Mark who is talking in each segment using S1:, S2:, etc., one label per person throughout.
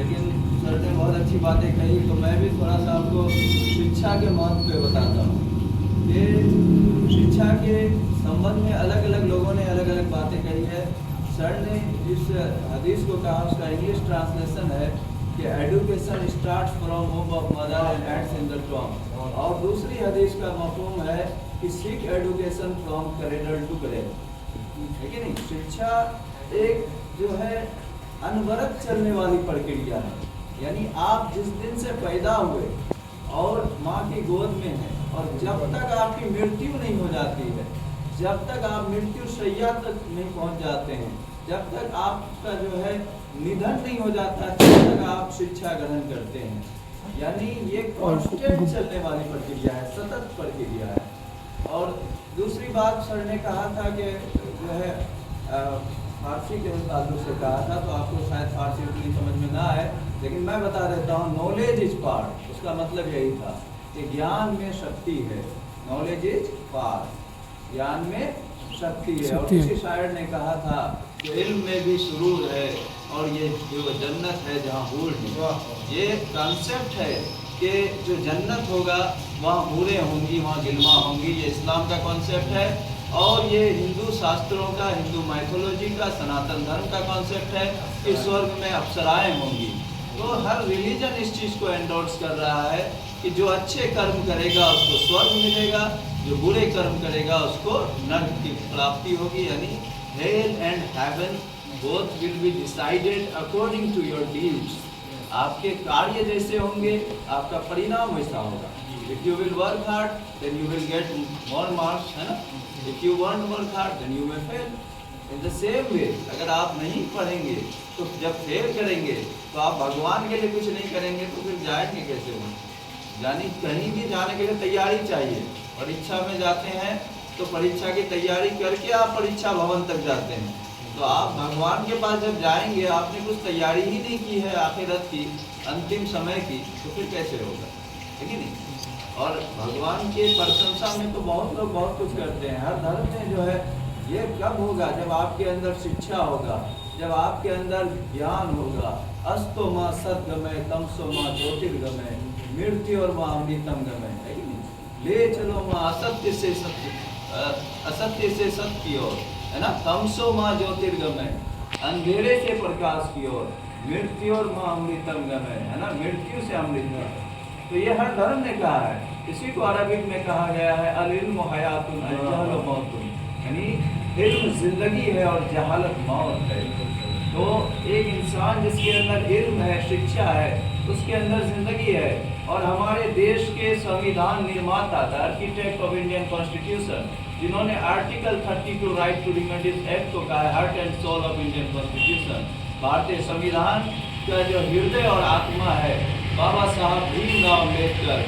S1: लेकिन सर ने बहुत अच्छी बातें कही, तो मैं भी थोड़ा सा आपको शिक्षा के महत्व पे बताता हूँ। कि शिक्षा के संबंध में अलग अलग लोगों ने अलग अलग बातें कही है। सर ने जिस हदीस को कहा उसका इंग्लिश ट्रांसलेशन है कि education starts from home of mother and ends in the tomb, और दूसरी हदीस का मफहूम है कि seek education from cradle to grave, है कि नहीं। शिक्षा एक जो है अनवरत चलने वाली प्रक्रिया है, यानी आप जिस दिन से पैदा हुए और माँ की गोद में हैं और जब तक आपकी मृत्यु नहीं हो जाती है, जब तक आप मृत्यु शैया तक नहीं पहुंच जाते हैं, जब तक आपका जो है निधन नहीं हो जाता, तब तक आप शिक्षा ग्रहण करते हैं। यानी ये कांस्टेंट चलने वाली प्रक्रिया है, सतत प्रक्रिया है। और दूसरी बात सर ने कहा था कि जो है फारसी के ताल्लुक से कहा था, तो आपको शायद फारसी उतनी समझ में ना आए, लेकिन मैं बता देता हूँ। नॉलेज इज पावर, उसका मतलब यही था कि ज्ञान में शक्ति है। नॉलेज इज पावर, ज्ञान में शक्ति है। और किसी शायर ने कहा था कि इल्म में भी सुरूर है और ये जो जन्नत है जहाँ हूर है। ये कॉन्सेप्ट है कि जो जन्नत होगा वहाँ हूरें होंगी, वहाँ गिलमा होंगी, ये इस्लाम का कॉन्सेप्ट है। और ये हिंदू शास्त्रों का, हिंदू माइथोलॉजी का, सनातन धर्म का कॉन्सेप्ट है कि स्वर्ग में अप्सराएं होंगी। तो हर रिलीजन इस चीज़ को एंडोर्स कर रहा है कि जो अच्छे कर्म करेगा उसको स्वर्ग मिलेगा, जो बुरे कर्म करेगा उसको नरक की प्राप्ति होगी। यानी hell and heaven both will be decided according to your deeds. आपके कार्य जैसे होंगे आपका परिणाम वैसा होगा। If you will work hard then you will get more marks, है ना। If you want work hard then you may fail. In the same way अगर आप नहीं पढ़ेंगे तो जब फेल करेंगे तो आप भगवान के लिए कुछ नहीं करेंगे तो फिर जाएंगे कैसे वो। यानी कहीं भी जाने के लिए तैयारी चाहिए। परीक्षा में जाते हैं तो परीक्षा की तैयारी करके आप परीक्षा भवन तक जाते हैं। तो आप भगवान के पास जब जाएंगे, आपने कुछ तैयारी ही नहीं की है आखिरत की, अंतिम समय की, तो फिर कैसे होगा, है कि नहीं। और भगवान के प्रशंसा में तो बहुत लोग बहुत कुछ करते हैं। हर धर्म में जो है ये कब होगा, जब आपके अंदर शिक्षा होगा, जब आपके अंदर ज्ञान होगा। अस्तो माँ सद्गमय तमसो माँ ज्योतिर्गमय मृत्यु और माँ अमृतम गमय, है कि नहीं। ले चलो माँ असत्य से सत्य, असत्य से सत्य की ओर, है ना। तमसो माँ ज्योतिर्गमय, अंधेरे से प्रकाश की ओर, मृत्यु और माँ अमृतम गमय, है ना, मृत्यु से अमृत। तो ये हर धर्म ने कहा है। इसी को अरबिक में कहा गया है अल इल्म हयातुन अल जहल मौतुन, यानी इल्म जिंदगी है और जहालत मौत है। तो एक इंसान जिसके अंदर इल्म है, शिक्षा है, उसके अंदर जिंदगी है। और हमारे देश के संविधान निर्माता, the architect of Indian constitution, जिन्होंने article 32 right to remedies act को कहा है heart and soul of Indian constitution, भारतीय संविधान का जो हृदय और आत्मा है, बाबा Saheb Bhimrao Ambedkar,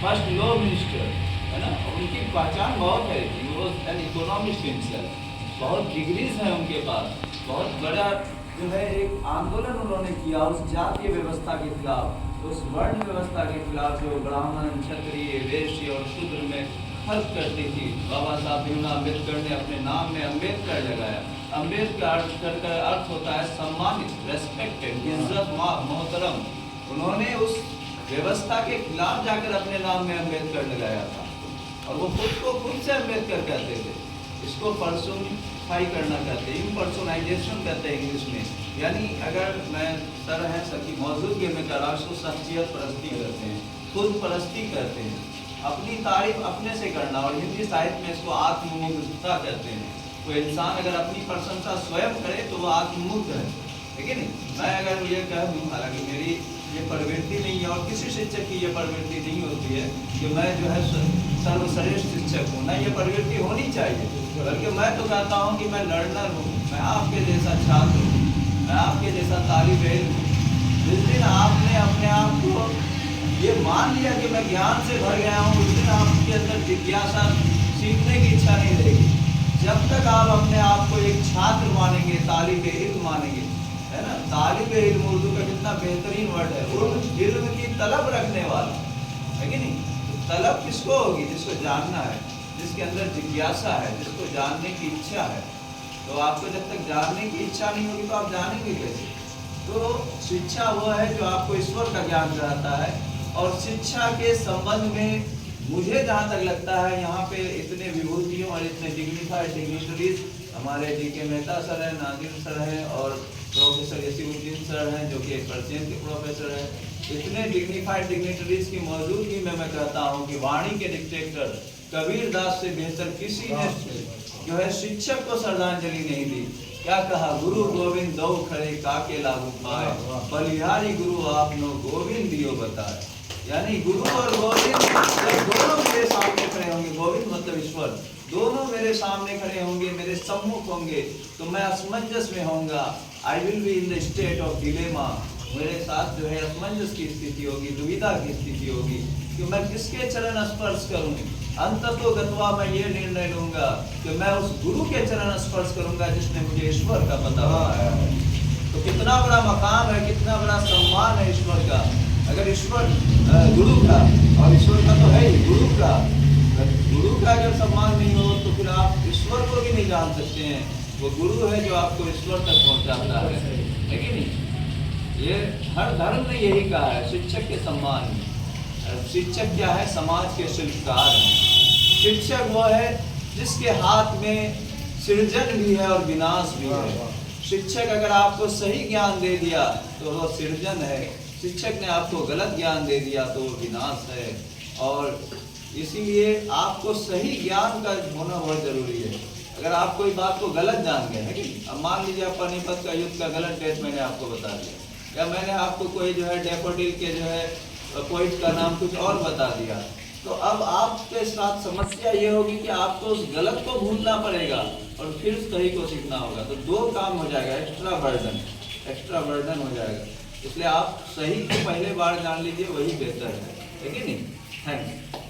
S1: first law minister, है ना। उनकी पहचान बहुत है, वो एन इकोनॉमिस्ट हिमसेल्फ, बहुत डिग्रीज हैं उनके पास, बहुत बड़ा जो है एक आंदोलन उन्होंने किया उस जातीय व्यवस्था के खिलाफ, उस वर्ण व्यवस्था के खिलाफ जो ब्राह्मण, क्षत्रिय, वैश्य और शूद्र में फर्क करती थी। बाबा साहब भीमराव अम्बेडकर ने अपने नाम में अम्बेडकर लगाया। अम्बेडकर का अर्थ होता है सम्मानित, रेस्पेक्टेड, इज्जत, मोहतरम। उन्होंने उस व्यवस्था के खिलाफ जाकर अपने नाम में अम्बेडकर लगाया था और वो खुद को खुद से अम्बेडकर कहते थे। इसको पर्सोनिफाई करना कहते हैं, इम्पर्सोनाइजेशन कहते हैं इंग्लिश में। यानी अगर मैं सर हैं सर की मौजूदगी में कर रहा उसको शख्सियत परस्ती करते हैं, खुद परस्ती करते हैं, अपनी तारीफ अपने से करना। और हिंदी साहित्य में इसको आत्ममुग्धता कहते हैं। कोई इंसान अगर अपनी प्रशंसा स्वयं करे तो वो आत्ममुग्ध है, ठीक है नहीं। मैं अगर ये कह दूँ, हालांकि मेरी ये प्रवृत्ति नहीं है और किसी शिक्षक की ये प्रवृत्ति नहीं होती है कि मैं जो है सर्वश्रेष्ठ शिक्षक हूँ, ना ये प्रवृत्ति होनी चाहिए। बल्कि मैं तो कहता हूँ कि मैं लर्नर हूँ, मैं आपके जैसा छात्र हूँ, मैं आपके जैसा तालिब इल्म हूँ। जिस दिन आपने अपने आप को ये मान लिया कि मैं ज्ञान से भर गया हूँ, उस दिन आपके अंदर जिज्ञासा, सीखने की इच्छा नहीं रहेगी। जब तक आप अपने आप को एक छात्र मानेंगे, तालिब इल्म मानेंगे, है ना। तालिब इल्म उर्दू का कितना बेहतरीन वर्ड है, इल्म की तलब रखने वाला, है कि नहीं। तो तलब किसको होगी, जिसको जानना है, जिसके अंदर जिज्ञासा है, जिसको जानने की इच्छा है। तो आपको जब तक जानने की इच्छा नहीं होगी तो आप जानेंगे कैसे। तो शिक्षा वो है जो आपको ईश्वर का ज्ञान कराता है। और शिक्षा के संबंध में मुझे जहाँ तक लगता है यहाँ पे इतने विभूतियों और इतने डिग्निफाइड डिग्निटरीज हमारे डी.के. मेहता सर हैं, नादिर सर हैं और प्रोफेसर यसीउद्दीन सर हैं जो कि परचेन के प्रोफेसर हैं। इतने डिग्निफाइड डिग्निटरीज की मौजूदगी में मैं कहता हूँ कि वाणी के डिक्टेटर कबीर दास से बेहतर किसी ने जो है शिक्षक को श्रद्धांजलि नहीं दी। क्या कहा, गुरु गोविंद दो खड़े काके लागू पाए, बलिहारी गुरु आपनो गोविंद दियो बताए। यानी गुरु और गोविंद जब दोनों मेरे सामने खड़े होंगे, गोविंद मतलब ईश्वर, दोनों मेरे सामने खड़े होंगे, मेरे सम्मुख होंगे, तो मैं असमंजस में होऊंगा। I will be in the state of dilemma. मेरे साथ जो है असमंजस की स्थिति होगी, दुविधा की स्थिति होगी कि मैं किसके चरण स्पर्श करूं। अंततो गत्वा मैं ये निर्णय लूंगा कि मैं उस गुरु के चरण स्पर्श करूंगा जिसने मुझे ईश्वर का पता बताया है। तो कितना बड़ा मकाम है, कितना बड़ा सम्मान है ईश्वर का। अगर ईश्वर गुरु का, और ईश्वर का तो है ही, गुरु का अगर सम्मान नहीं हो तो फिर आप ईश्वर को भी नहीं जान सकते हैं। वो गुरु है जो आपको ईश्वर तक पहुंचाता है कि नहीं। ये हर धर्म ने यही कहा है शिक्षक के सम्मान में। शिक्षक क्या है, समाज के शिल्पकार हैं। शिक्षक वो है जिसके हाथ में सृजन भी है और विनाश भी है। शिक्षक अगर आपको सही ज्ञान दे दिया तो वो सृजन है, शिक्षक ने आपको गलत ज्ञान दे दिया तो वो विनाश है। और इसीलिए आपको सही ज्ञान का होना बहुत जरूरी है। अगर आप कोई बात को गलत जान गए है कि अब मान लीजिए पानीपत का युद्ध का गलत डेट मैंने आपको बता दिया, या मैंने आपको कोई जो है डैफोडिल के जो है पोइट का नाम कुछ और बता दिया, तो अब आपके साथ समस्या ये होगी कि आपको उस गलत को भूलना पड़ेगा और फिर सही को सीखना होगा। तो दो काम हो जाएगा, एक्स्ट्रा बर्डन हो जाएगा। इसलिए आप सही को पहले बार जान लीजिए, वही बेहतर है कि नहीं। Thank you.